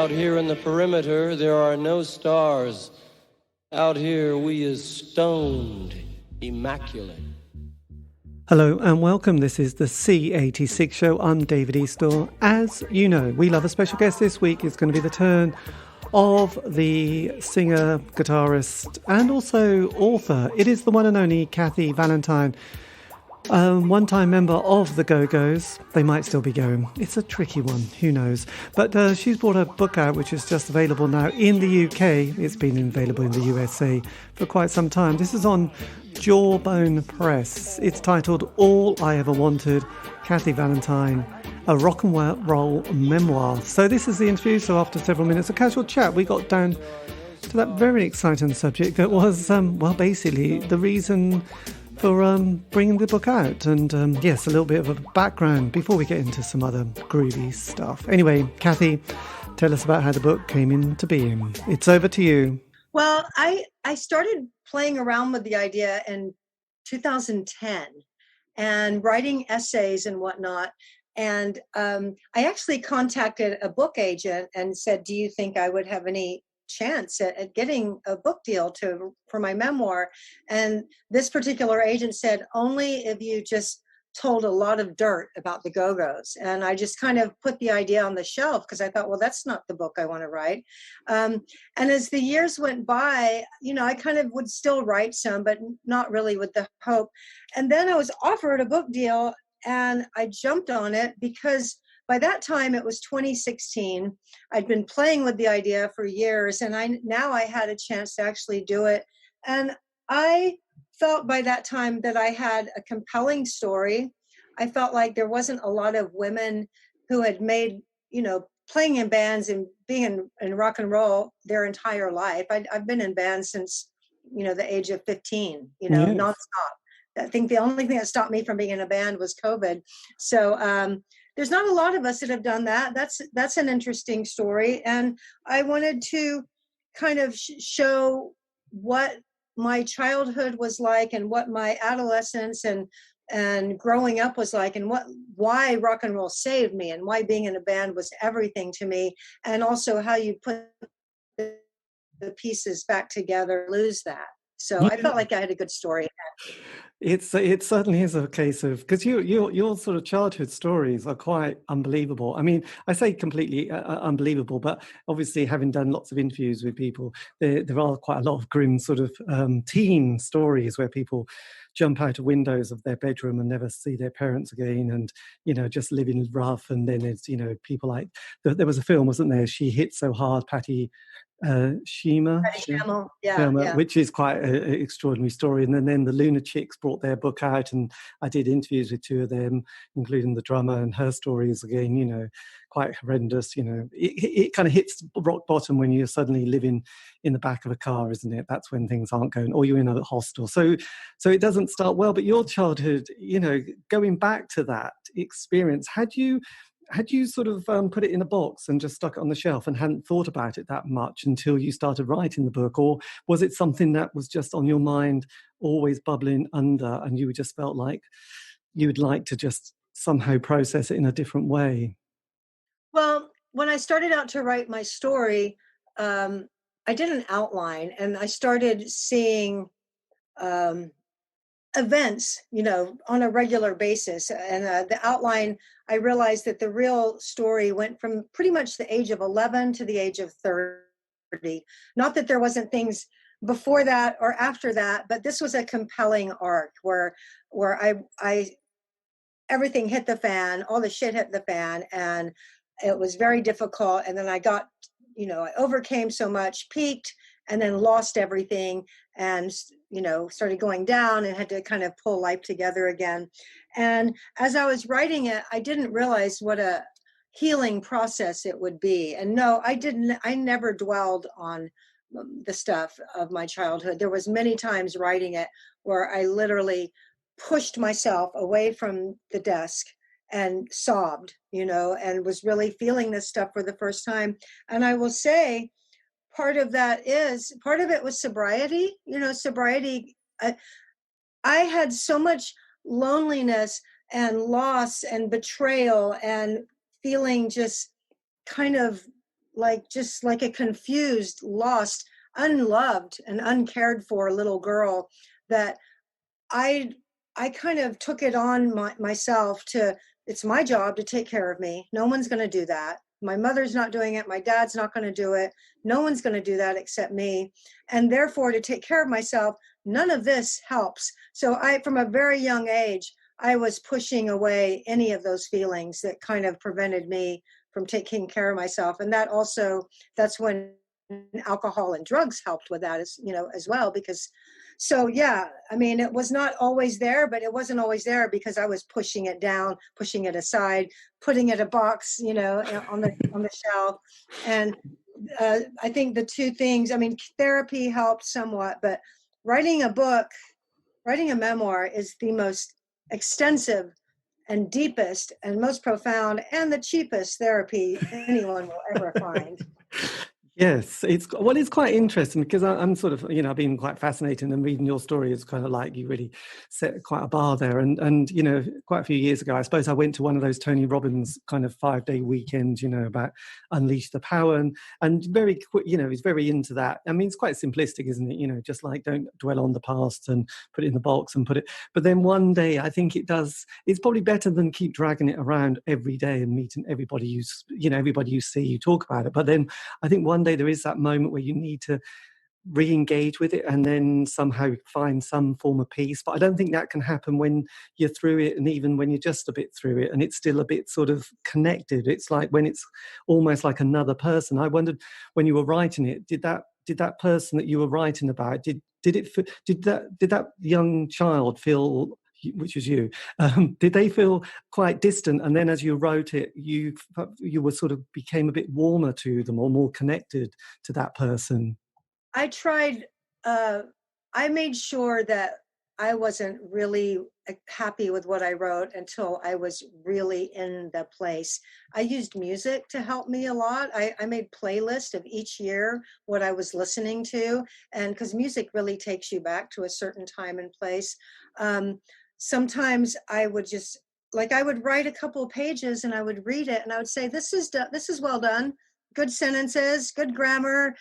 Out here in the perimeter, there are no stars. Out here, we is stoned, immaculate. Hello and welcome. This is the C86 show. I'm David Eastaugh. As you know, we love a special guest this week. It's going to be the turn of the singer, guitarist, and also author. It is the one and only Kathy Valentine, one-time member of the Go-Go's. They might still be going. It's a tricky one, who knows. But she's brought a book out which is just available now in the UK. It's been available in the USA for quite some time. This is on Jawbone Press. It's titled All I Ever Wanted, Kathy Valentine, a rock and roll memoir. So this is the interview. So after several minutes of casual chat, we got down to that very exciting subject that was, basically the reason for bringing the book out. And yes, a little bit of a background before we get into some other groovy stuff. Anyway, Kathy, tell us about how the book came into being. It's over to you. Well, I started playing around with the idea in 2010 and writing essays and whatnot. And I actually contacted a book agent and said, do you think I would have any chance at getting a book deal for my memoir? And this particular agent said, only if you just told a lot of dirt about the Go-Go's. And I just kind of put the idea on the shelf because I thought, well, that's not the book I want to write. And as the years went by, I kind of would still write some, but not really with the hope. And then I was offered a book deal and I jumped on it because by that time it was 2016. I'd been playing with the idea for years, and I had a chance to actually do it. And I felt by that time that I had a compelling story. I felt like there wasn't a lot of women who had made, playing in bands and being in rock and roll their entire life. I've been in bands since, the age of 15, yes. Nonstop. I think the only thing that stopped me from being in a band was COVID. So there's not a lot of us that have done that. That's an interesting story. And I wanted to kind of show what my childhood was like and what my adolescence and growing up was like, and why rock and roll saved me and why being in a band was everything to me. And also how you put the pieces back together, lose that. So I felt like I had a good story. It certainly is a case of, because your sort of childhood stories are quite unbelievable. I mean, I say completely unbelievable, but obviously having done lots of interviews with people, there are quite a lot of grim sort of teen stories where people jump out of windows of their bedroom and never see their parents again, and just living rough. And then it's people like there was a film, wasn't there? She Hit So Hard, Patty Schimmel, yeah. Which is quite an extraordinary story. And then the Lunatics brought their book out, and I did interviews with two of them, including the drummer, and her story is again, quite horrendous. It kind of hits rock bottom when you're suddenly living in the back of a car, isn't it? That's when things aren't going, or you're in a hostel. So it doesn't start well. But your childhood, going back to that experience, had you sort of put it in a box and just stuck it on the shelf and hadn't thought about it that much until you started writing the book? Or was it something that was just on your mind, always bubbling under, and you just felt like you would like to just somehow process it in a different way? Well, when I started out to write my story, I did an outline and I started seeing events, on a regular basis. And the outline, I realized that the real story went from pretty much the age of 11 to the age of 30. Not that there wasn't things before that or after that, but this was a compelling arc where I everything hit the fan, all the shit hit the fan, and it was very difficult. And then I got, I overcame so much, peaked, and then lost everything, and started going down and had to kind of pull life together again. And as I was writing it, I didn't realize what a healing process it would be. And no, I never dwelled on the stuff of my childhood. There was many times writing it where I literally pushed myself away from the desk and sobbed, and was really feeling this stuff for the first time. And I will say, part of it was sobriety. Sobriety. I had so much loneliness and loss and betrayal and feeling just kind of just like a confused, lost, unloved, and uncared for little girl, that I kind of took it on myself to, it's my job to take care of me. No one's going to do that. My mother's not doing it. My dad's not going to do it. No one's going to do that except me. And therefore, to take care of myself, none of this helps. So from a very young age, I was pushing away any of those feelings that kind of prevented me from taking care of myself. And that's when alcohol and drugs helped with that, as well, because so yeah, I mean, it was not always there, but it wasn't always there because I was pushing it down, pushing it aside, putting it in a box, on the shelf. And I think the two things, I mean, therapy helped somewhat, but writing a memoir is the most extensive and deepest and most profound and the cheapest therapy anyone will ever find. Yes, it's quite interesting because I'm sort of, I've been quite fascinated, and reading your story is kind of like you really set quite a bar there. And quite a few years ago, I suppose I went to one of those Tony Robbins kind of 5-day weekends, about unleash the power, and very quick, he's very into that. I mean, it's quite simplistic, isn't it? Just like don't dwell on the past and put it in the box and put it. But then one day, I think it's probably better than keep dragging it around every day and meeting everybody you see, you talk about it. But then I think one day there is that moment where you need to re-engage with it and then somehow find some form of peace. But I don't think that can happen when you're through it, and even when you're just a bit through it and it's still a bit sort of connected. It's like when it's almost like another person. I wondered, when you were writing it, did that person that you were writing about, did that young child feel, which was you, did they feel quite distant? And then as you wrote it, you were sort of became a bit warmer to them or more connected to that person? I tried, I made sure that I wasn't really happy with what I wrote until I was really in the place. I used music to help me a lot. I made playlists of each year, what I was listening to, and because music really takes you back to a certain time and place. Sometimes I would just, I would write a couple of pages and I would read it and I would say, this is well done. Good sentences, good grammar,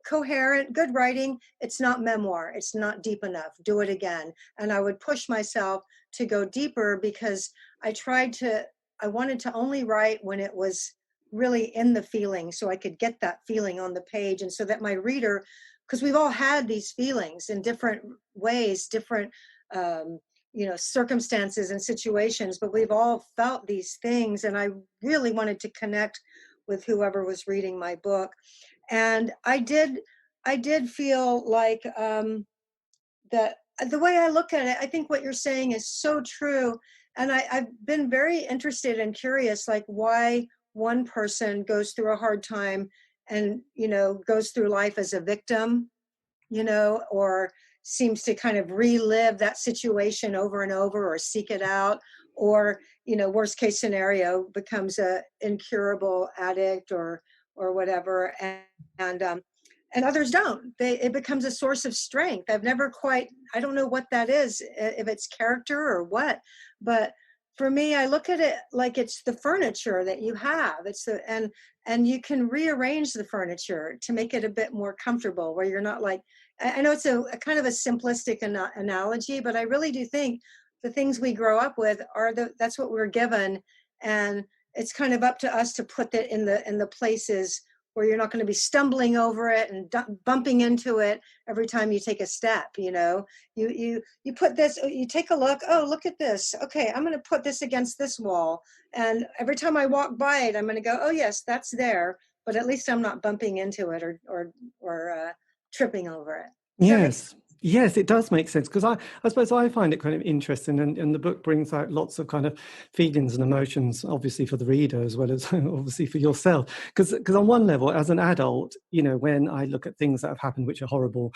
coherent, good writing. It's not memoir. It's not deep enough. Do it again. And I would push myself to go deeper because I wanted to only write when it was really in the feeling, so I could get that feeling on the page. And so that my reader, because we've all had these feelings in different ways, different circumstances and situations, but we've all felt these things. And I really wanted to connect with whoever was reading my book. And I did feel like that the way I look at it, I think what you're saying is so true. And I've been very interested and curious, like why one person goes through a hard time and, goes through life as a victim, or seems to kind of relive that situation over and over or seek it out, or, worst case scenario, becomes a incurable addict or whatever. And others don't. It becomes a source of strength. I don't know what that is, if it's character or what, but for me, I look at it like it's the furniture that you have. And you can rearrange the furniture to make it a bit more comfortable, where you're not like, I know it's a kind of a simplistic analogy, but I really do think the things we grow up with that's what we're given. And it's kind of up to us to put that in the places where you're not going to be stumbling over it and bumping into it every time you take a step. You put this, you take a look, oh, look at this. Okay, I'm going to put this against this wall. And every time I walk by it, I'm going to go, oh yes, that's there. But at least I'm not bumping into it or tripping over it. Yes, it does make sense, because I suppose I find it kind of interesting, and the book brings out lots of kind of feelings and emotions, obviously for the reader as well as obviously for yourself. Because on one level, as an adult, when I look at things that have happened which are horrible,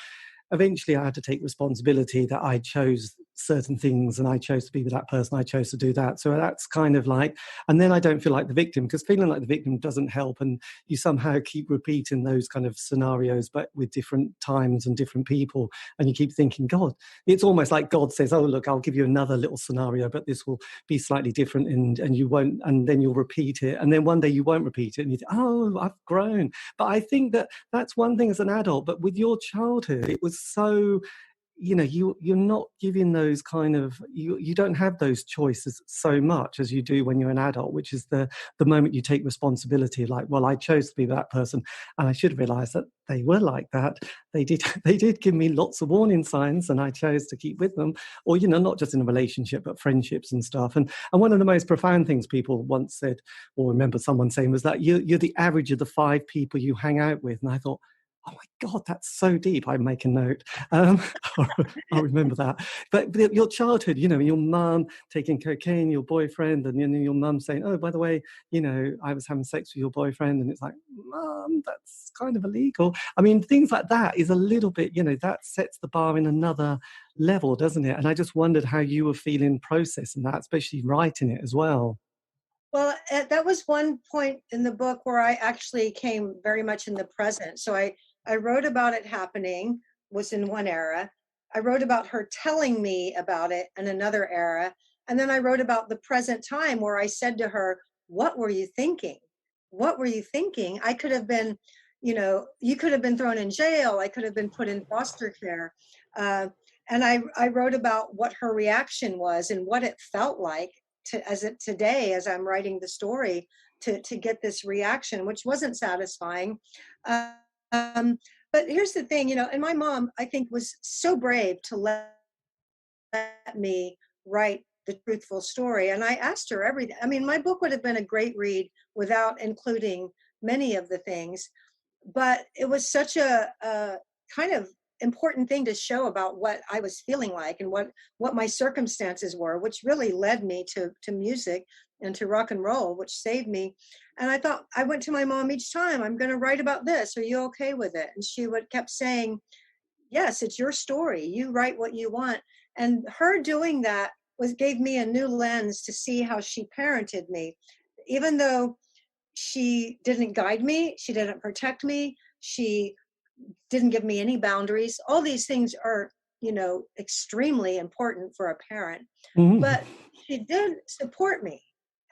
eventually I had to take responsibility that I chose certain things and I chose to be with that person, I chose to do that. So that's kind of like, and then I don't feel like the victim, because feeling like the victim doesn't help, and you somehow keep repeating those kind of scenarios but with different times and different people, and you keep thinking, God, it's almost like God says, oh look, I'll give you another little scenario, but this will be slightly different, and you won't, and then you'll repeat it, and then one day you won't repeat it and you think, oh, I've grown. But I think that that's one thing as an adult, but with your childhood it was so, you're not giving those kind of, you don't have those choices so much as you do when you're an adult, which is the moment you take responsibility, like, well, I chose to be that person and I should realize that they were like that. They did give me lots of warning signs and I chose to keep with them, or not just in a relationship but friendships and stuff. And one of the most profound things people once said, or remember someone saying, was that you're the average of the 5 people you hang out with. And I thought, oh my God, that's so deep. I make a note. I'll remember that. But your childhood, your mum taking cocaine, your boyfriend, and then your mum saying, oh, by the way, I was having sex with your boyfriend. And it's like, Mum, that's kind of illegal. I mean, things like that is a little bit, that sets the bar in another level, doesn't it? And I just wondered how you were feeling processing that, especially writing it as well. Well, that was one point in the book where I actually came very much in the present. So I wrote about it happening, was in one era. I wrote about her telling me about it in another era. And then I wrote about the present time where I said to her, what were you thinking? What were you thinking? I could have been, you could have been thrown in jail. I could have been put in foster care. And I wrote about what her reaction was and what it felt like today, as I'm writing the story, to get this reaction, which wasn't satisfying. But here's the thing, and my mom, I think, was so brave to let me write the truthful story. And I asked her everything. I mean, my book would have been a great read without including many of the things, but it was such a kind of important thing to show about what I was feeling like and what my circumstances were, which really led me to music and to rock and roll, which saved me. And I thought, I went to my mom each time, I'm going to write about this. Are you okay with it? And she kept saying, yes, it's your story. You write what you want. And her doing that gave me a new lens to see how she parented me. Even though she didn't guide me, she didn't protect me, she didn't give me any boundaries. All these things are, extremely important for a parent. Mm. But she did support me.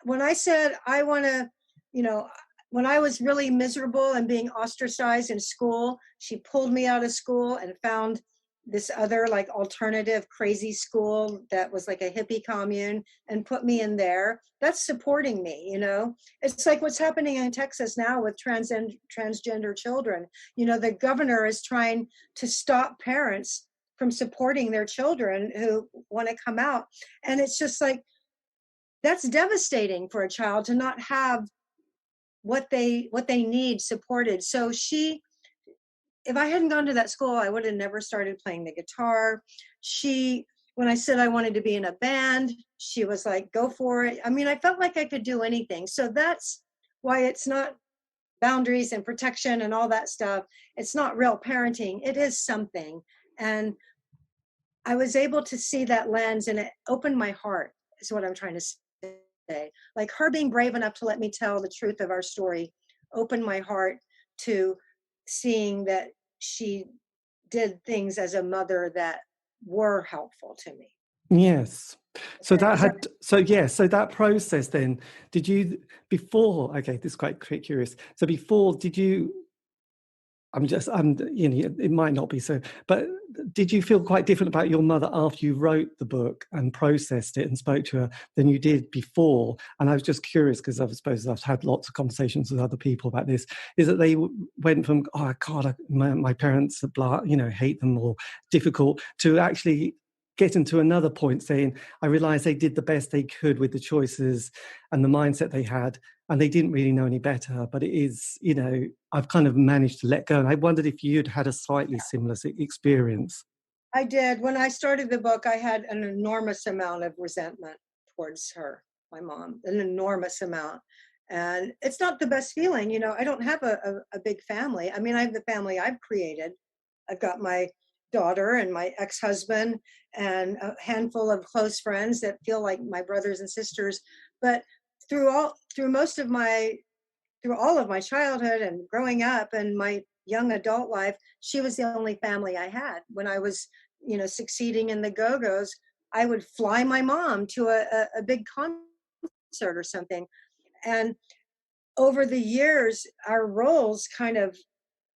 When I said, I want to, when I was really miserable and being ostracized in school, she pulled me out of school and found this other like alternative crazy school that was like a hippie commune and put me in there. That's supporting me, It's like what's happening in Texas now with transgender children. The governor is trying to stop parents from supporting their children who want to come out. And it's just like, that's devastating for a child to not have what they need supported. So if I hadn't gone to that school, I would have never started playing the guitar. When I said I wanted to be in a band, she was like, go for it. I mean, I felt like I could do anything. So that's why it's not boundaries and protection and all that stuff. It's not real parenting. It is something. And I was able to see that lens, and it opened my heart, is what I'm trying to say. Like her being brave enough to let me tell the truth of our story opened my heart to seeing that she did things as a mother that were helpful to me. Yes. So Okay. so that process then, did you, before, okay, this is quite curious. So before, did you, it might not be so, but did you feel quite different about your mother after you wrote the book and processed it and spoke to her than you did before? And I was just curious, because I suppose I've had lots of conversations with other people about this, is that they went from, oh God, my parents are blah, hate them, or difficult, to actually getting to another point saying, I realized they did the best they could with the choices and the mindset they had, and they didn't really know any better. But it is, I've kind of managed to let go. And I wondered if you'd had a slightly similar experience. I did. When I started the book, I had an enormous amount of resentment towards her, my mom, an enormous amount. And it's not the best feeling. I don't have a big family. I mean, I have the family I've created. I've got my daughter and my ex-husband and a handful of close friends that feel like my brothers and sisters. But through all of my childhood and growing up and my young adult life, she was the only family I had. When I was, succeeding in the Go-Go's, I would fly my mom to a big concert or something. And over the years, our roles kind of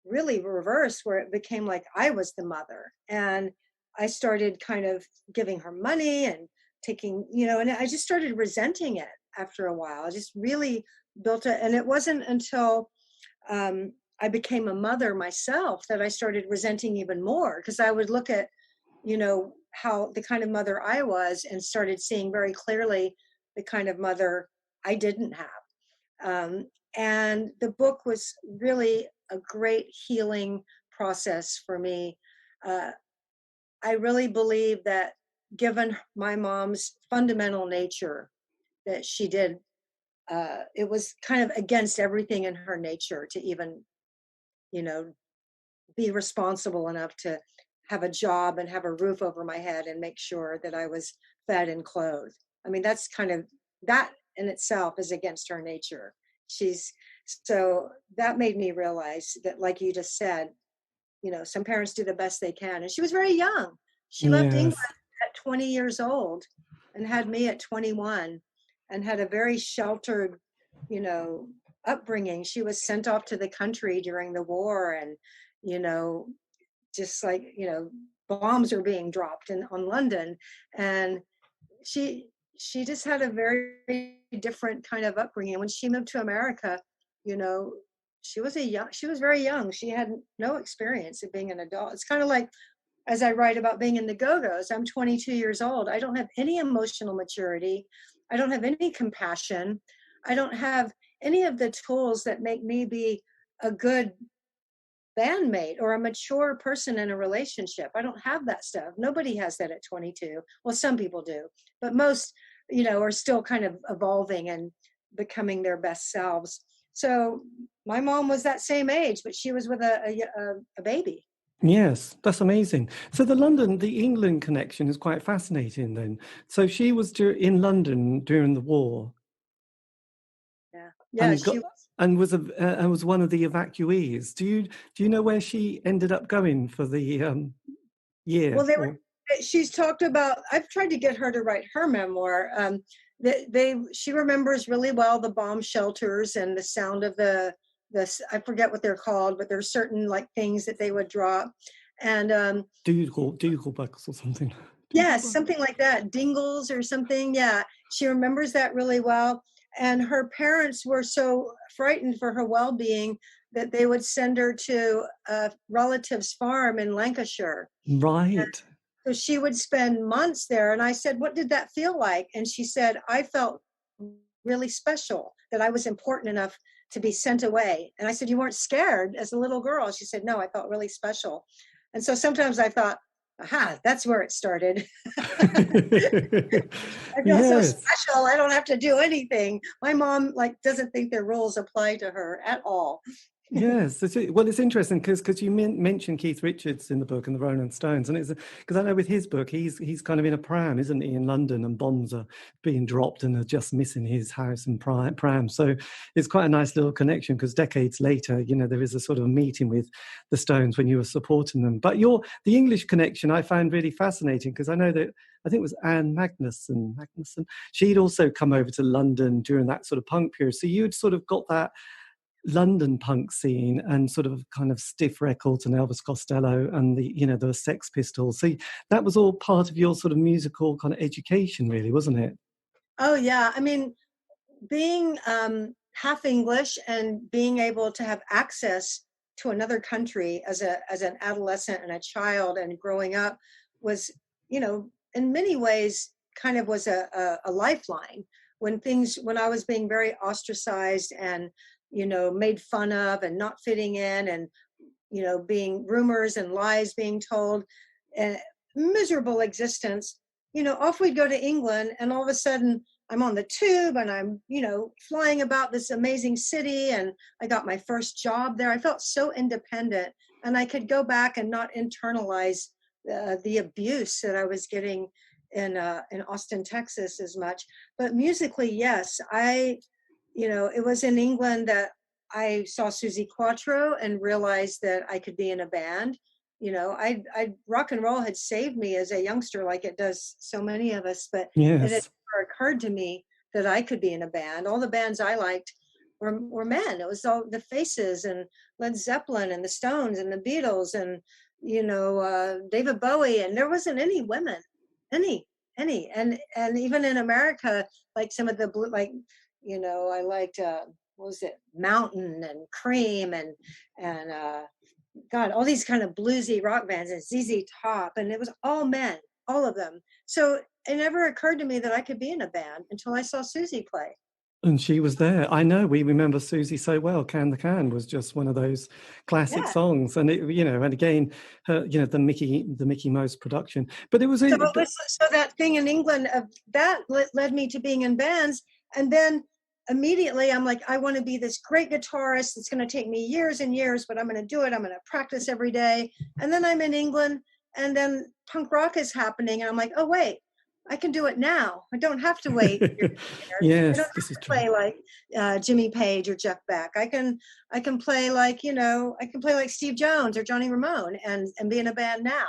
really reversed, where it became like I was the mother. And I started kind of giving her money and taking, and I just started resenting it after a while. I just really built it. And it wasn't until I became a mother myself that I started resenting even more, because I would look at, how the kind of mother I was and started seeing very clearly the kind of mother I didn't have. And the book was really a great healing process for me. I really believe that, given my mom's fundamental nature, that she did, it was kind of against everything in her nature to even, be responsible enough to have a job and have a roof over my head and make sure that I was fed and clothed. I mean, that's kind of, that in itself is against her nature. So that made me realize that, like you just said, some parents do the best they can. And she was very young. She left England Yes. at 20 years old and had me at 21, and had a very sheltered, upbringing. She was sent off to the country during the war, and, just like, bombs are being dropped on London. And she just had a very different kind of upbringing. When she moved to America, you know, she was very young. She had no experience of being an adult. It's kind of like, as I write about being in the Go-Go's, I'm 22 years old. I don't have any emotional maturity. I don't have any compassion. I don't have any of the tools that make me be a good bandmate or a mature person in a relationship. I don't have that stuff. Nobody has that at 22. Well, some people do, but most, are still kind of evolving and becoming their best selves. So my mom was that same age, but she was with a baby. Yes, that's amazing. So the England connection is quite fascinating then. So she was in London during the war. Yeah, she was. And was one of the evacuees. Do you know where she ended up going for the year? Well, she's talked about. I've tried to get her to write her memoir. She remembers really well the bomb shelters and the sound of the I forget what they're called, but there's certain like things that they would drop. And Dougal bucks or something. Yes, something like that, dingles or something. Yeah, she remembers that really well. And her parents were so frightened for her well-being that they would send her to a relative's farm in Lancashire. Right. So she would spend months there. And I said, what did that feel like? And she said, I felt really special, that I was important enough to be sent away. And I said, you weren't scared as a little girl? She said, no, I felt really special. And so sometimes I thought, aha, that's where it started. I feel so special. I don't have to do anything. My mom doesn't think the rules apply to her at all. Yes, well, it's interesting because you mentioned Keith Richards in the book and the Rolling Stones, and it's because I know with his book he's kind of in a pram, isn't he, in London, and bombs are being dropped and are just missing his house and pram. So it's quite a nice little connection, because decades later, there is a sort of meeting with the Stones when you were supporting them. But the English connection I found really fascinating, because I know that I think it was Anne Magnuson. She'd also come over to London during that sort of punk period. So you'd sort of got that London punk scene and sort of kind of Stiff Records and Elvis Costello and the Sex Pistols. So that was all part of your sort of musical kind of education, really, wasn't it? Oh yeah, I mean, being half English and being able to have access to another country as an adolescent and a child and growing up was, in many ways kind of was a lifeline when I was being very ostracized and made fun of and not fitting in, and being rumors and lies being told, and miserable existence. Off we'd go to England, and all of a sudden I'm on the tube and I'm flying about this amazing city, and I got my first job there. I felt so independent, and I could go back and not internalize the abuse that I was getting in Austin, Texas as much. But musically, yes, it was in England that I saw Susie Quattro and realized that I could be in a band. Rock and roll had saved me as a youngster, like it does so many of us, but it had Yes. never occurred to me that I could be in a band. All the bands I liked were men. It was all the Faces and Led Zeppelin and the Stones and the Beatles and, David Bowie. And there wasn't any women, any, and even in America, like some of the blue, like, I liked, what was it? Mountain and Cream and God, all these kind of bluesy rock bands and ZZ Top, and it was all men, all of them. So it never occurred to me that I could be in a band until I saw Susie play. And she was there. I know, we remember Susie so well. Can the Can was just one of those classic Yeah. songs, and and again, her, the Mickey Mouse production. But it was So that thing in England of that led me to being in bands, and then immediately I'm like, I want to be this great guitarist. It's going to take me years and years, but I'm going to do it. I'm going to practice every day. And then I'm in England, and then punk rock is happening, and I'm like, oh wait, I can do it now. I don't have to wait. I yes, don't this have is to true. play like Jimmy Page or Jeff Beck. I can play like I can play like Steve Jones or Johnny Ramone and be in a band now.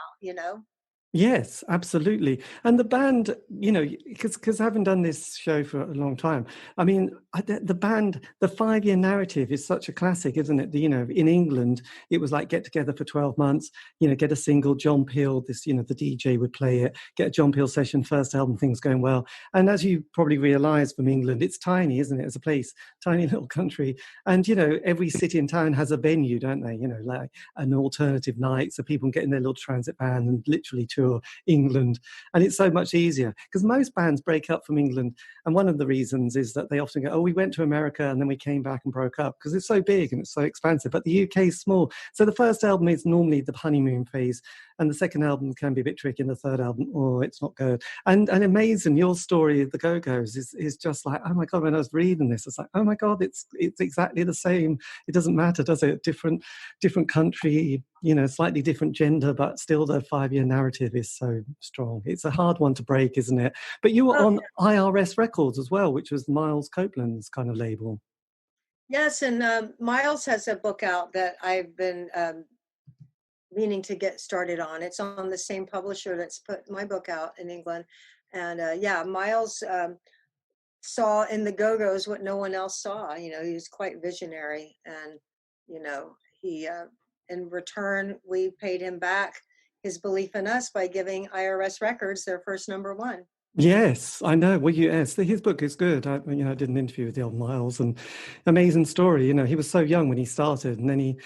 Yes, absolutely. And the band, because having done this show for a long time, I mean, the band, the 5-year narrative is such a classic, isn't it? In England, it was like get together for 12 months, get a single, John Peel, the DJ would play it, get a John Peel session, first album, things going well. And as you probably realize from England, it's tiny, isn't it, as a place, tiny little country. And, every city and town has a venue, don't they? Like an alternative night, so people can get in their little transit van and literally tour England. And it's so much easier because most bands break up from England, and one of the reasons is that they often go, oh, we went to America and then we came back and broke up because it's so big and it's so expansive. But the UK is small, so the first album is normally the honeymoon phase, and the second album can be a bit tricky, and the third album, oh, it's not good. And amazing, your story of the Go-Go's is just like, oh my God, when I was reading this, it's like, oh my God, it's exactly the same. It doesn't matter, does it? Different country, slightly different gender, but still the 5-year narrative is so strong. It's a hard one to break, isn't it? But you were on IRS Records as well, which was Miles Copeland's kind of label. Yes, and Miles has a book out that I've been meaning to get started on. It's on the same publisher that's put my book out in England. And Miles saw in the Go-Go's what no one else saw. He was quite visionary, and he in return we paid him back his belief in us by giving IRS Records their first #1. Yes, I know. Well, yes, his book is good. I did an interview with the old Miles, and amazing story. He was so young when he started, and then he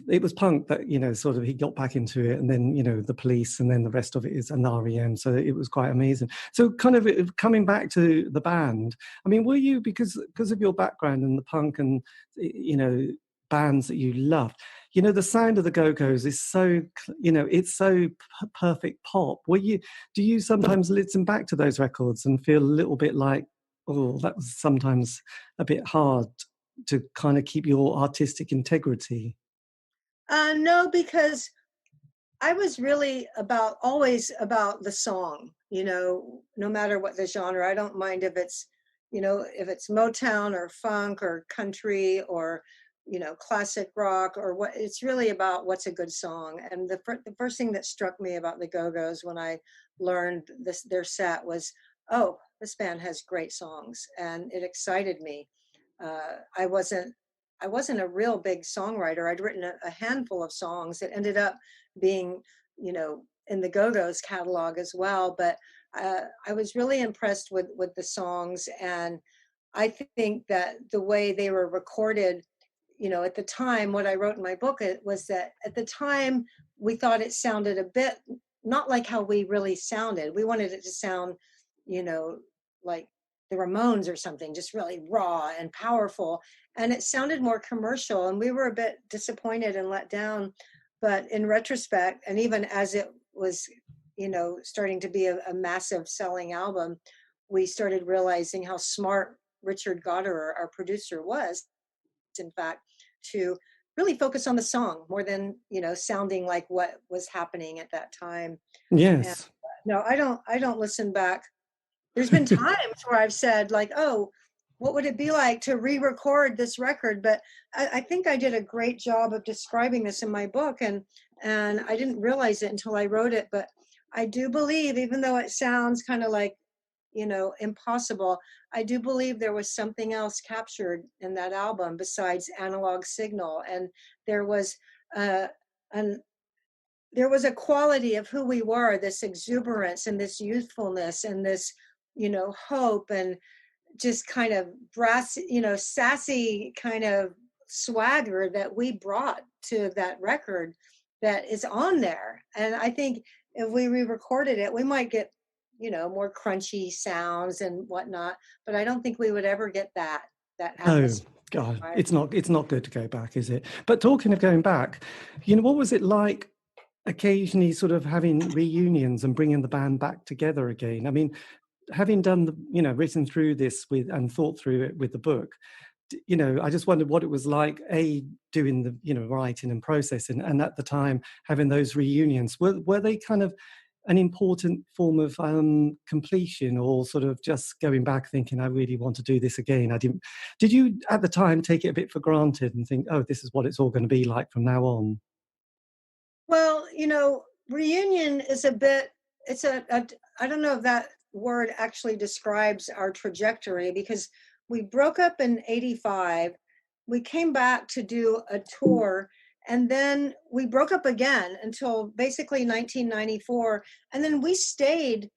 it was punk that he got back into it, and then the Police, and then the rest of it is an REM. So it was quite amazing. So kind of coming back to the band, I mean, were you, because of your background in the punk and bands that you loved, the sound of the Go-Go's is so it's so perfect pop. Do you sometimes listen back to those records and feel a little bit like, oh, that was sometimes a bit hard to kind of keep your artistic integrity? No, because I was really always about the song, no matter what the genre. I don't mind if it's, if it's Motown or funk or country or, classic rock or what. It's really about what's a good song. And the first thing that struck me about the Go-Go's when I learned their set was, oh, this band has great songs, and it excited me. I wasn't a real big songwriter. I'd written a handful of songs that ended up being, in the Go-Go's catalog as well. But I was really impressed with the songs, and I think that the way they were recorded, at the time, what I wrote in my book was that at the time we thought it sounded a bit not like how we really sounded. We wanted it to sound, like the Ramones or something, just really raw and powerful. And it sounded more commercial, and we were a bit disappointed and let down. But in retrospect, and even as it was, starting to be a massive selling album, we started realizing how smart Richard Goddard, our producer, was, in fact, to really focus on the song more than, sounding like what was happening at that time. And Yes. no, I don't listen back. There's been times where I've said like, oh, what would it be like to re-record this record? But I think I did a great job of describing this in my book, and I didn't realize it until I wrote it. But I do believe, even though it sounds kind of like, impossible, I do believe there was something else captured in that album besides analog signal. And there was uh, an there was a quality of who we were, this exuberance and this youthfulness and this, hope, and just kind of brass, sassy kind of swagger that we brought to that record that is on there. And I think if we re-recorded it, we might get, more crunchy sounds and whatnot, but I don't think we would ever get that Oh atmosphere. God, Right? it's not good to go back, is it? But talking of going back, what was it like occasionally sort of having reunions and bringing the band back together again? I mean, having done written through this with and thought through it with the book, I just wondered what it was like, doing the, writing and processing, and at the time having those reunions. Were they kind of an important form of completion, or sort of just going back thinking, I really want to do this again? Did you at the time take it a bit for granted and think, oh, this is what it's all going to be like from now on? Well, reunion is a bit, I don't know if that word actually describes our trajectory, because we broke up in 85. We came back to do a tour, and then we broke up again until basically 1994. And then we stayed,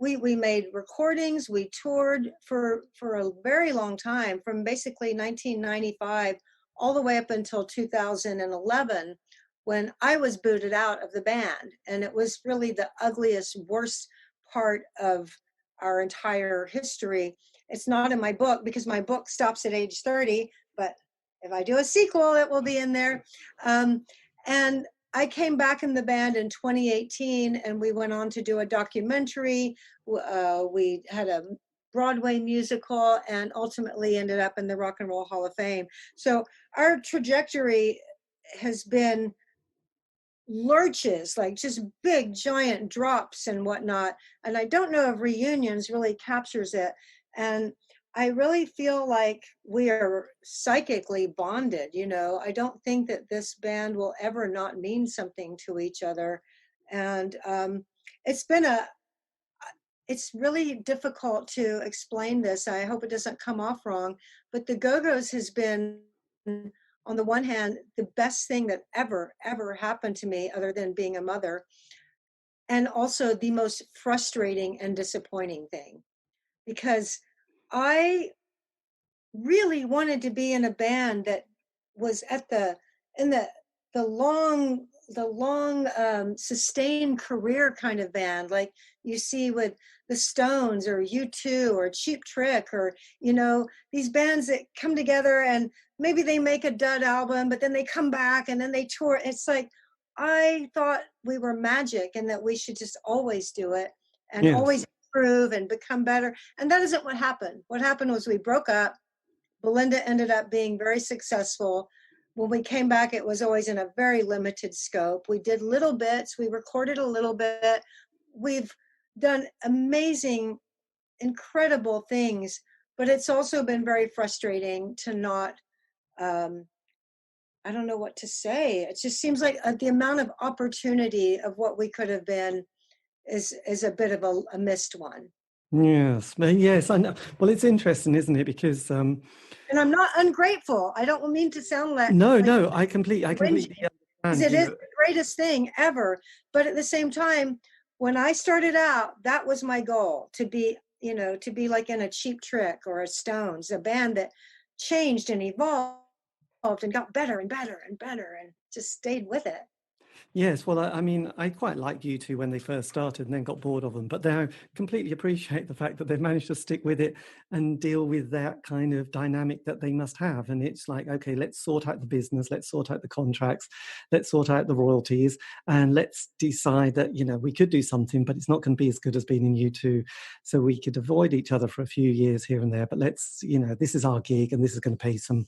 we made recordings, we toured for a very long time, from basically 1995 all the way up until 2011, when I was booted out of the band. And it was really the ugliest, worst part of our entire history. It's not in my book because my book stops at age 30, but if I do a sequel, it will be in there. And I came back in the band in 2018, and we went on to do a documentary. We had a Broadway musical, and ultimately ended up in the Rock and Roll Hall of Fame. So our trajectory has been lurches, like just big giant drops and whatnot. And I don't know if reunions really captures it. And I really feel like we are psychically bonded. I don't think that this band will ever not mean something to each other. And it's been it's really difficult to explain this. I hope it doesn't come off wrong, but the Go-Go's has been, on the one hand, the best thing that ever happened to me, other than being a mother, and also the most frustrating and disappointing thing, because I really wanted to be in a band that was in the long sustained career kind of band, like you see with the Stones or U2 or Cheap Trick, or these bands that come together and maybe they make a dud album, but then they come back and then they tour. It's like, I thought we were magic and that we should just always do it and Yes. always improve and become better. And that isn't what happened. What happened was we broke up. Belinda ended up being very successful. When we came back, it was always in a very limited scope. We did little bits, we recorded a little bit. We've done amazing, incredible things, but it's also been very frustrating to not, I don't know what to say. It just seems like the amount of opportunity of what we could have been is a bit of a missed one. Yes, I know. Well, it's interesting, isn't it? Because And I'm not ungrateful. I don't mean to sound like no, I completely because understand. it is the greatest thing ever. But at the same time, when I started out, that was my goal, to be, to be like in a Cheap Trick or a Stones, a band that changed and evolved and got better and better and better and just stayed with it. Yes, well, I mean, I quite liked U2 when they first started and then got bored of them, but now completely appreciate the fact that they've managed to stick with it and deal with that kind of dynamic that they must have. And it's like, okay, let's sort out the business, let's sort out the contracts, let's sort out the royalties, and let's decide that, we could do something, but it's not going to be as good as being in U2. So we could avoid each other for a few years here and there, but let's, this is our gig and this is going to pay some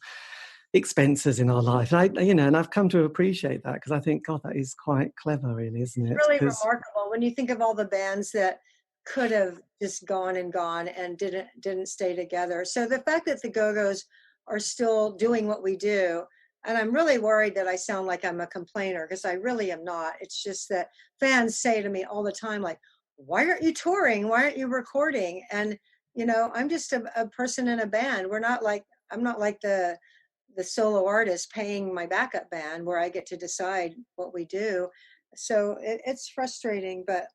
expenses in our life. And I've come to appreciate that, because I think, God, that is quite clever, really, isn't It's it? really Because remarkable when you think of all the bands that could have just gone and didn't stay together. So the fact that the Go-Go's are still doing what we do, and I'm really worried that I sound like I'm a complainer, because I really am not. It's just that fans say to me all the time, like, why aren't you touring? Why aren't you recording? And I'm just a person in a band. I'm not like the solo artist paying my backup band where I get to decide what we do. So it's frustrating, but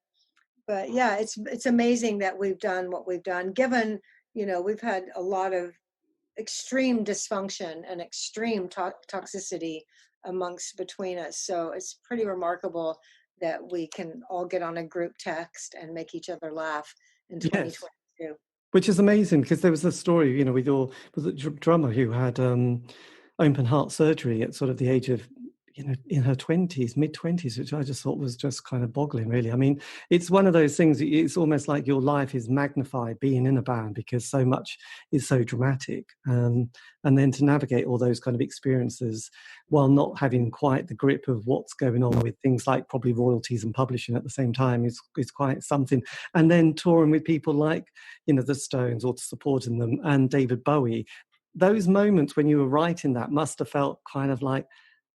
yeah, it's amazing that we've done what we've done, given we've had a lot of extreme dysfunction and extreme toxicity amongst between us. So it's pretty remarkable that we can all get on a group text and make each other laugh in yes, 2022. which is amazing, because there was a story, with was it drummer who had open heart surgery at sort of the age of, in her 20s, mid-20s, which I just thought was just kind of boggling, really. I mean, it's one of those things, it's almost like your life is magnified being in a band, because so much is so dramatic. And then to navigate all those kind of experiences while not having quite the grip of what's going on with things like probably royalties and publishing at the same time is quite something. And then touring with people like, the Stones, or supporting them, and David Bowie. Those moments when you were writing that must have felt kind of like,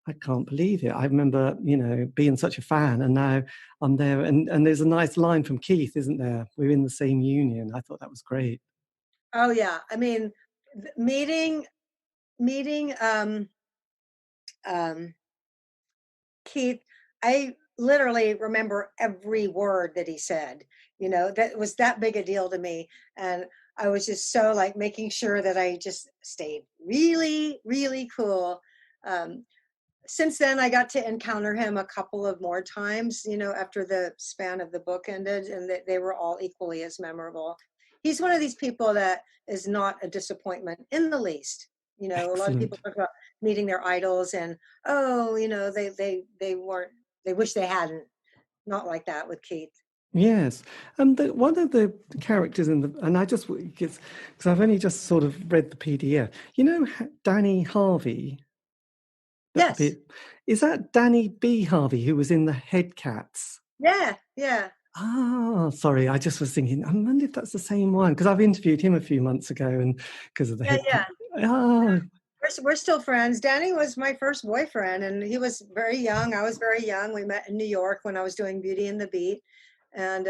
I can't believe it. I remember, being such a fan, and now I'm there. And there's a nice line from Keith, isn't there? We're in the same union. I thought that was great. Oh yeah, I mean, meeting um, Keith, I literally remember every word that he said. That was that big a deal to me. And I was just so like making sure that I just stayed really, really cool. Um, since then, I got to encounter him a couple of more times, after the span of the book ended, and they were all equally as memorable. He's one of these people that is not a disappointment in the least. A lot of people Excellent. talk about meeting their idols and, oh, they weren't, they wish they hadn't. Not like that with Keith. Yes. And one of the characters and I just, because I've only just sort of read the PDF, Danny Harvey, Yes. is that Danny B. Harvey, who was in the Headcats? Yeah. Yeah. Ah, sorry. I just was thinking, I wonder if that's the same one, because I've interviewed him a few months ago, and because of the Yeah. Headcat. Yeah. Ah, We're still friends. Danny was my first boyfriend, and he was very young. I was very young. We met in New York when I was doing Beauty and the Beat. And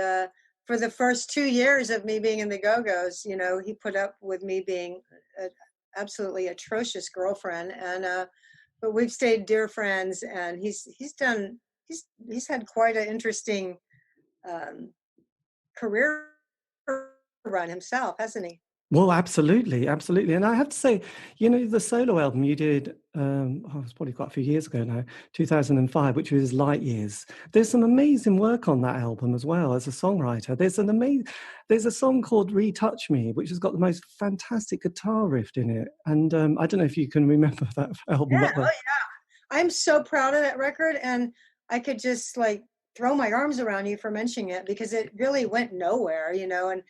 for the first 2 years of me being in the Go-Go's, he put up with me being an absolutely atrocious girlfriend. And but we've stayed dear friends, and he's had quite an interesting um, career run himself, hasn't he? well, absolutely, absolutely. And I have to say, the solo album you did, it was probably quite a few years ago now, 2005, which was Light Years. There's some amazing work on that album as well as a songwriter. There's a song called Retouch Me, which has got the most fantastic guitar riff in it. And I don't know if you can remember that album. Yeah. Oh, yeah. I'm so proud of that record, and I could just like throw my arms around you for mentioning it, because it really went nowhere, and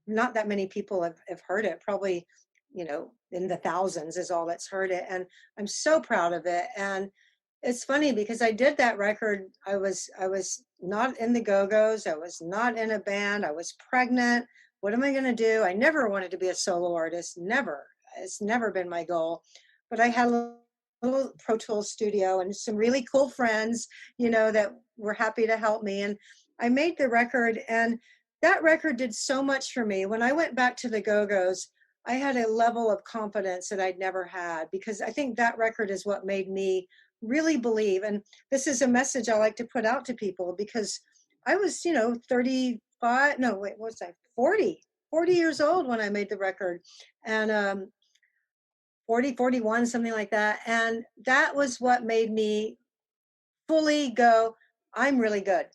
not that many people have heard it. Probably, in the thousands is all that's heard it. And I'm so proud of it. And it's funny because I did that record. I was not in the Go-Go's. I was not in a band. I was pregnant. What am I going to do? I never wanted to be a solo artist. Never. It's never been my goal. But I had a little Pro Tools studio and some really cool friends, that were happy to help me. And I made the record, and that record did so much for me. When I went back to the Go-Go's, I had a level of confidence that I'd never had, because I think that record is what made me really believe. And this is a message I like to put out to people, because I was, 35, no, wait, what was I, 40 years old when I made the record. And 40, 41, something like that. And that was what made me fully go, I'm really good.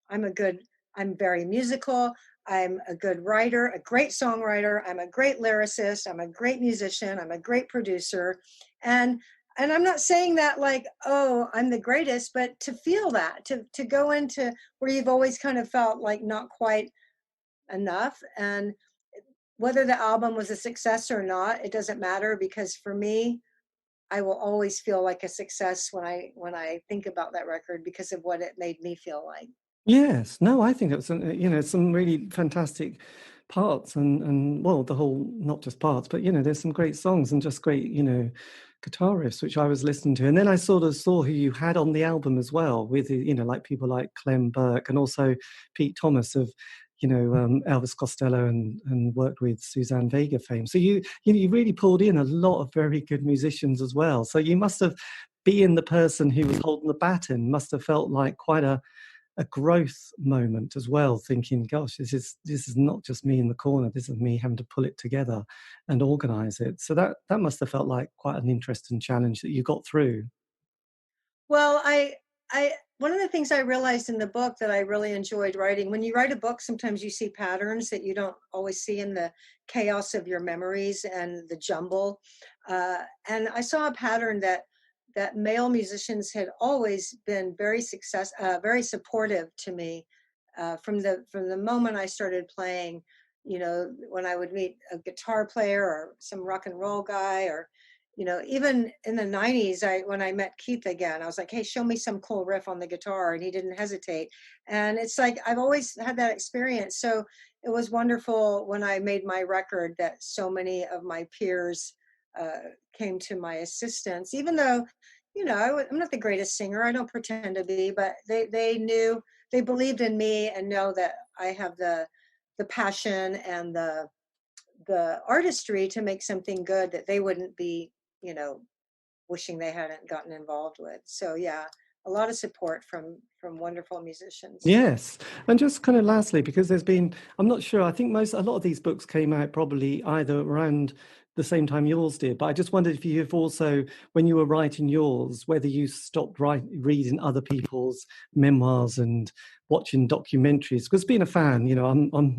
I'm very musical. I'm a good writer, a great songwriter. I'm a great lyricist. I'm a great musician. I'm a great producer. And I'm not saying that like, oh, I'm the greatest, but to feel that, to go into where you've always kind of felt like not quite enough. And whether the album was a success or not, it doesn't matter, because for me, I will always feel like a success when I think about that record because of what it made me feel like. Yes, no, I think it was, some really fantastic parts and well, the whole, not just parts, but, there's some great songs and just great, guitar riffs, which I was listening to. And then I sort of saw who you had on the album as well with, like people like Clem Burke and also Pete Thomas of, Elvis Costello and worked with Suzanne Vega fame. So you really pulled in a lot of very good musicians as well. So you must have, being the person who was holding the baton, must have felt like quite a growth moment as well, thinking, gosh, this is not just me in the corner, this is me having to pull it together and organize it. So that must have felt like quite an interesting challenge that you got through. Well, I one of the things I realized in the book that I really enjoyed writing, when you write a book, sometimes you see patterns that you don't always see in the chaos of your memories and the jumble. And I saw a pattern that male musicians had always been very supportive to me from the moment I started playing. When I would meet a guitar player or some rock and roll guy, or even in the 90s, when I met Keith again, I was like, hey, show me some cool riff on the guitar. And he didn't hesitate. And it's like, I've always had that experience. So it was wonderful when I made my record that so many of my peers came to my assistance, even though, I'm not the greatest singer. I don't pretend to be, but they knew, they believed in me and know that I have the passion and the artistry to make something good that they wouldn't be, you know, wishing they hadn't gotten involved with. So yeah, a lot of support from wonderful musicians. Yes. And just kind of lastly, because there's been, I'm not sure, I think a lot of these books came out probably either around the same time yours did, but I just wondered if you've also, when you were writing yours, whether you stopped reading other people's memoirs and watching documentaries. Because being a fan,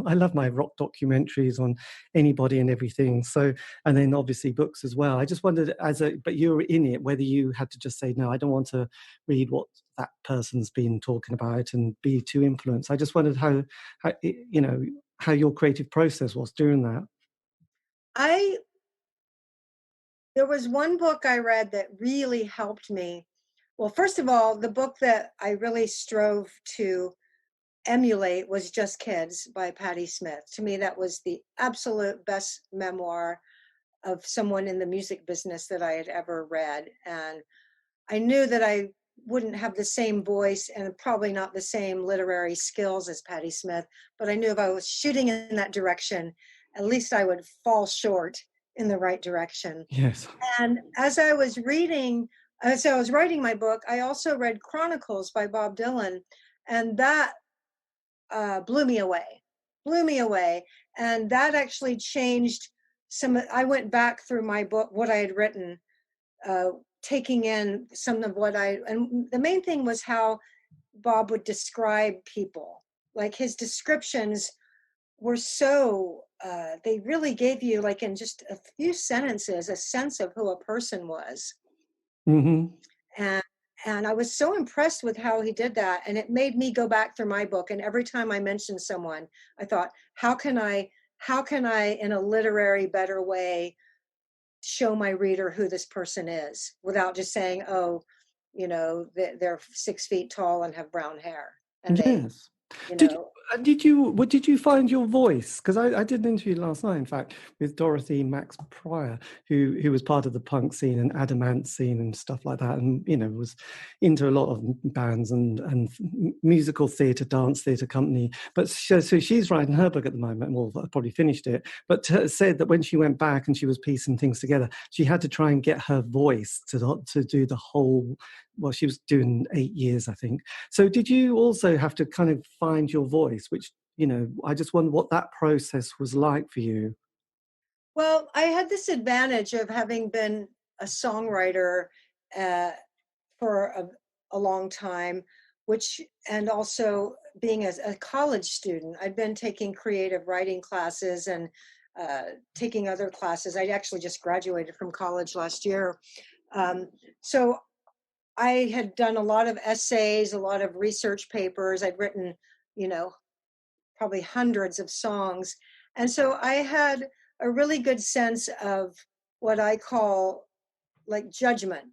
I love my rock documentaries on anybody and everything. So, and then obviously books as well. I just wondered, but you were in it, whether you had to just say, no, I don't want to read what that person's been talking about and be too influenced. I just wondered how your creative process was during that. I There was one book I read that really helped me. Well, first of all, the book that I really strove to emulate was Just Kids by Patti Smith. To me, that was the absolute best memoir of someone in the music business that I had ever read. And I knew that I wouldn't have the same voice and probably not the same literary skills as Patti Smith, but I knew if I was shooting in that direction, at least I would fall short in the right direction. Yes. And as I was writing my book, I also read Chronicles by Bob Dylan, and that blew me away, And that actually changed I went back through my book, what I had written, taking in some of and the main thing was how Bob would describe people. Like his descriptions were they really gave you, like in just a few sentences, a sense of who a person was. Mm-hmm. And I was so impressed with how he did that. And it made me go back through my book. And every time I mentioned someone, I thought, how can I, in a literary, better way, show my reader who this person is without just saying, oh, they're 6 feet tall and have brown hair. And Yes. you Did know, did you find your voice? Because I did an interview last night, in fact, with Dorothy Max Pryor, who was part of the punk scene and Adamant scene and stuff like that, and was into a lot of bands and musical theatre, dance theatre company. But so she's writing her book at the moment. Well, I've probably finished it. But said that when she went back and she was piecing things together, she had to try and get her voice to do the whole. Well, she was doing 8 years, I think. So did you also have to kind of find your voice, which, I just wonder what that process was like for you? well, I had this advantage of having been a songwriter uh, for a long time, and also being a college student. I'd been taking creative writing classes and taking other classes. I actually just graduated from college last year. So I had done a lot of essays, a lot of research papers. I'd written, probably hundreds of songs. And so I had a really good sense of what I call like judgment,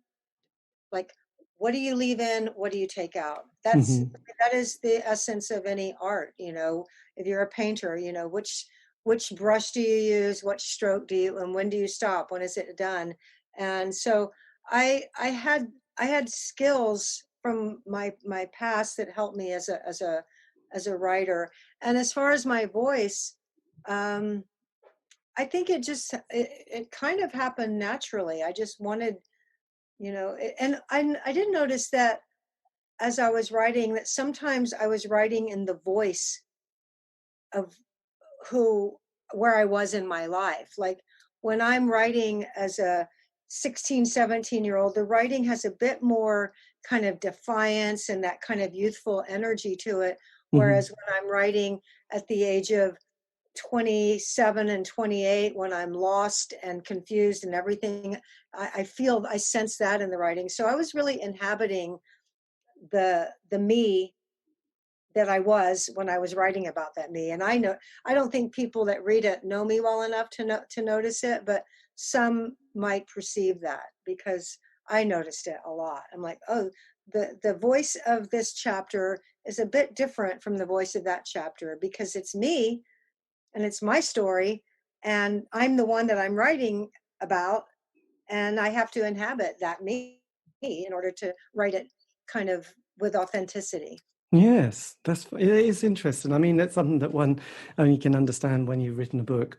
like what do you leave in, what do you take out? Hmm. That is the essence of any art, you know. If you're a painter, you know, which brush do you use, what stroke do you, and when do you stop, when is it done? And so I had skills from my past that helped me as a writer. And as far as my voice, um I think it kind of happened naturally. I just wanted, you know, and I did notice that as I was writing, that sometimes I was writing in the voice of who where I was in my life. Like when I'm writing as a 16, 17-year-old, the writing has a bit more kind of defiance and that kind of youthful energy to it. Hmm. Whereas when I'm writing at the age of 27 and 28, when I'm lost and confused and everything, I sense that in the writing. So I was really inhabiting the me that I was when I was writing about that me. And I don't think people that read it know me well enough to notice it, but some might perceive that because I noticed it a lot. I'm like, oh, the voice of this chapter is a bit different from the voice of that chapter because it's me and it's my story and I'm the one that I'm writing about, and I have to inhabit that me in order to write it kind of with authenticity. Yes, it is interesting. I mean, that's something that one only can understand when you've written a book.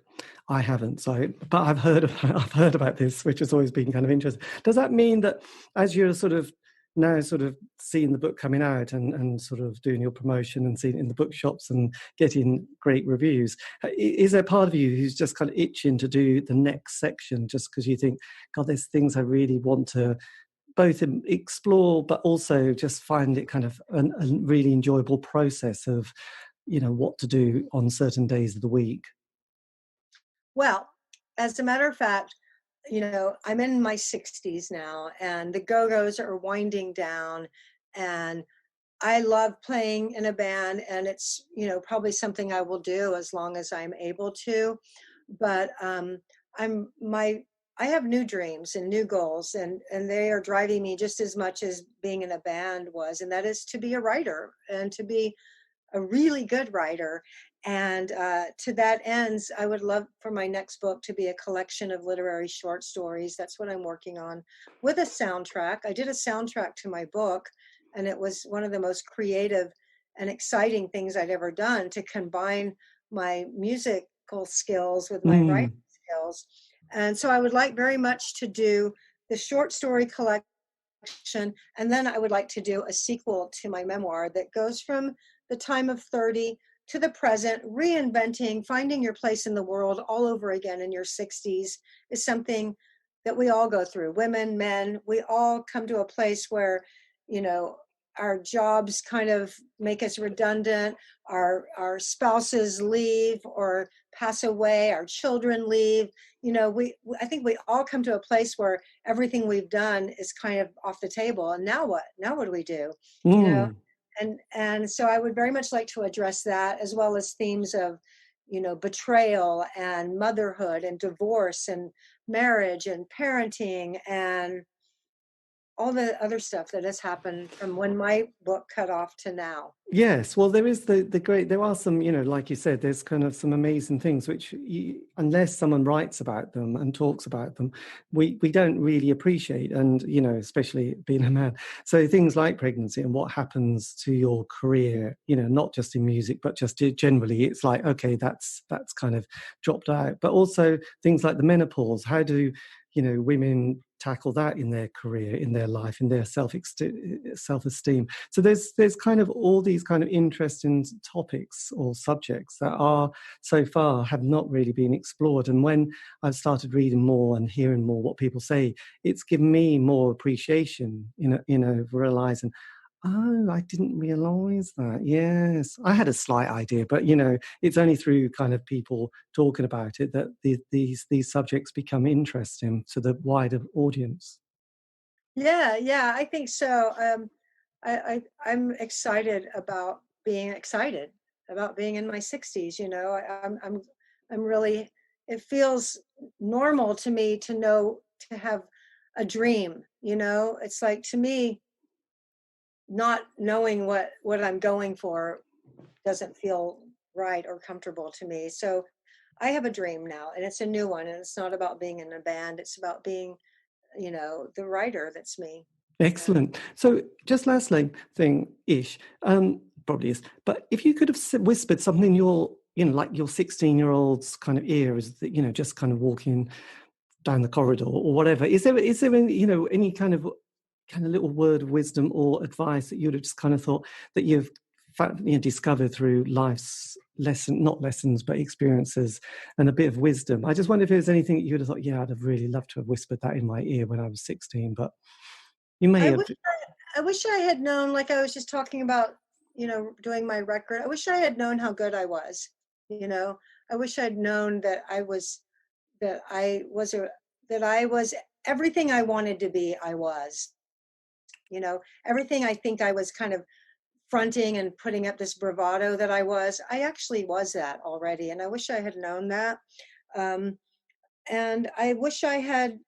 I haven't, so but I've heard about this, which has always been kind of interesting. Does that mean that as you're sort of now sort of seeing the book coming out and sort of doing your promotion and seeing it in the bookshops and getting great reviews, is there part of you who's just kind of itching to do the next section just because you think, God, there's things I really want to both explore, but also just find it kind of a really enjoyable process of, what to do on certain days of the week. Well, as a matter of fact, you know, I'm in my 60s now and the Go-Go's are winding down, and I love playing in a band, and it's, you know, probably something I will do as long as I'm able to. But I'm my I have new dreams and new goals, and they are driving me just as much as being in a band was, and that is to be a writer and to be a really good writer. And to that ends, I would love for my next book to be a collection of literary short stories. That's what I'm working on with a soundtrack. I did a soundtrack to my book, and it was one of the most creative and exciting things I'd ever done to combine my musical skills with my writing Mm. skills. And so I would like very much to do the short story collection, and then I would like to do a sequel to my memoir that goes from the time of 30 to the present. Reinventing, finding your place in the world all over again in your 60s is something that we all go through. Women, men, we all come to a place where, you know, our jobs kind of make us redundant. Our spouses leave or pass away. Our children leave. You know, I think we all come to a place where everything we've done is kind of off the table. And now what? Now what do we do? You know, Mm. and so I would very much like to address that, as well as themes of, you know, betrayal and motherhood and divorce and marriage and parenting and all the other stuff that has happened from when my book cut off to now. Yes, well, there is the great. There are some, like you said, there's kind of some amazing things which, unless someone writes about them and talks about them, we don't really appreciate. And especially being a man, so things like pregnancy and what happens to your career, not just in music, but just generally, it's like, okay, that's kind of dropped out. But also things like the menopause. How do women tackle that in their career, in their life, in their self-esteem? So there's kind of all these kind of interesting topics or subjects that are so far have not really been explored. And when I've started reading more and hearing more what people say, it's given me more appreciation, realizing, oh, I didn't realize that. Yes, I had a slight idea, but it's only through kind of people talking about it that these subjects become interesting to the wider audience. Yeah, I think so. I'm excited about being in my 60s. You know, I'm really. It feels normal to me to know to have a dream, you know? It's like, to me, not knowing what I'm going for doesn't feel right or comfortable to me. So I have a dream now, and it's a new one, and it's not about being in a band. It's about being, you know, the writer that's me. Excellent. So just last thing, Ish, probably is, but if you could have whispered something in your, you know, like your 16-year-old's kind of ear, is that, you know, just kind of walking down the corridor or whatever, is there any, you know, any kind of little word of wisdom or advice that you'd have just kind of thought that you've discovered through life's not lessons, but experiences and a bit of wisdom? I just wonder if there's anything that you'd have thought, yeah, I'd have really loved to have whispered that in my ear when I was 16, but you may have. I wish I had known, like I was just talking about, you know, doing my record. I wish I had known how good I was, you know. I wish I'd known that I was everything I wanted to be. I was, you know, everything I think I was kind of fronting and putting up this bravado that I actually was that already. And I wish I had known that. And I wish I had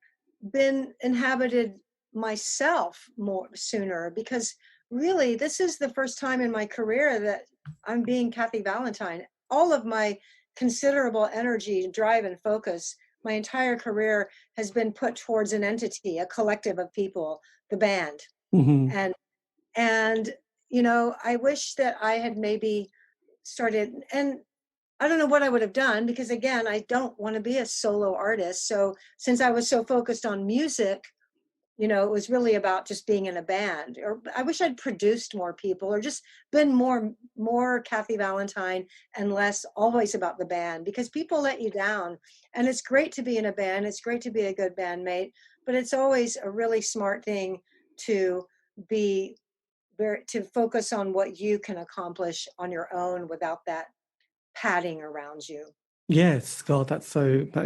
been inhabited myself more sooner, because really this is the first time in my career that I'm being Kathy Valentine. All of my considerable energy, drive, and focus, my entire career has been put towards an entity, a collective of people, the band. Mm-hmm. And you know, I wish that I had maybe started, and I don't know what I would have done, because again, I don't want to be a solo artist. So since I was so focused on music, you know, it was really about just being in a band. Or I wish I'd produced more people, or just been more Kathy Valentine and less always about the band, because people let you down. And it's great to be in a band. It's great to be a good bandmate, but it's always a really smart thing to to focus on what you can accomplish on your own without that padding around you. Yes, God, that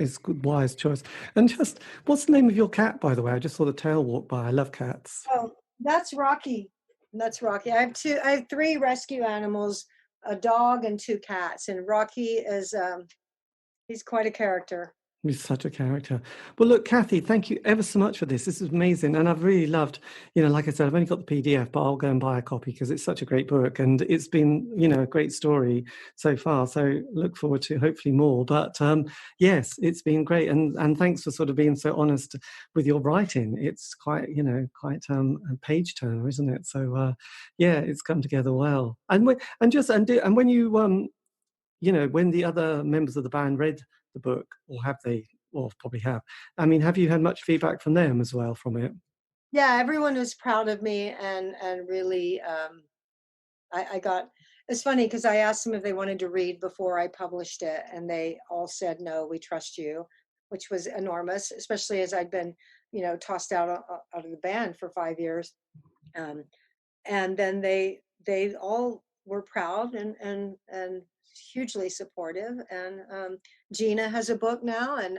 is good, wise choice. And just, what's the name of your cat, by the way? I just saw the tail walk by. I love cats. Oh, that's Rocky. That's Rocky. I have 3 rescue animals, a dog and 2 cats. And Rocky is he's quite a character. He's such a character. Well, look, Kathy, thank you ever so much for this. This is amazing. And I've really loved, you know, like I said, I've only got the PDF, but I'll go and buy a copy because it's such a great book. And it's been, you know, a great story so far. So look forward to hopefully more. But yes, it's been great. And thanks for sort of being so honest with your writing. It's quite, you know, a page turner, isn't it? So yeah, it's come together well. And when you, you know, when the other members of the band read the book, or have they, or probably have, I mean, have you had much feedback from them as well from it? Yeah, everyone was proud of me, and really, I got. It's funny because I asked them if they wanted to read before I published it, and they all said, "No, we trust you," which was enormous, especially as I'd been, you know, tossed out of the band for 5 years. And then they all were proud and hugely supportive. And Gina has a book now, and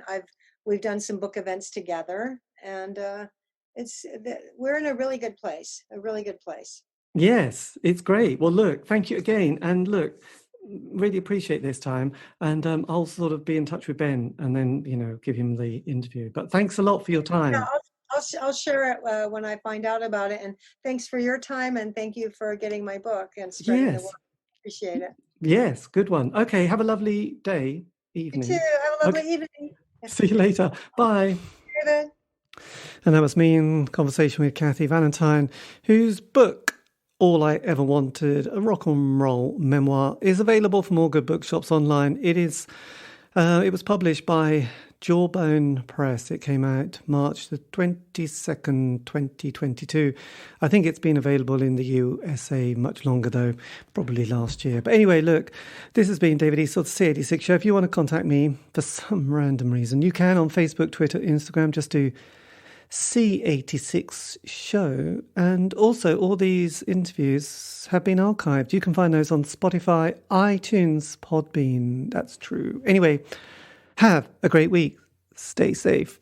we've done some book events together, and we're in a really good place. Yes, it's great. Well, look, thank you again, and look, really appreciate this time. And I'll sort of be in touch with Ben, and then, you know, give him the interview. But thanks a lot for your time. Yeah, I'll share it when I find out about it. And thanks for your time, and thank you for getting my book and spreading the word. Appreciate it. Yes, good one. Okay, have a lovely day, evening. You too. Have a lovely evening. See you later. Bye. David. And that was me in conversation with Kathy Valentine, whose book, All I Ever Wanted, a rock and roll memoir, is available from all good bookshops online. It was published by Jawbone Press. It came out March the 22nd, 2022. I think it's been available in the USA much longer, though, probably last year. But anyway, look, this has been David Eastaugh, the C86 Show. If you want to contact me for some random reason, you can on Facebook, Twitter, Instagram. Just do C86 Show. And also, all these interviews have been archived. You can find those on Spotify, iTunes, Podbean. That's true. Anyway, have a great week. Stay safe.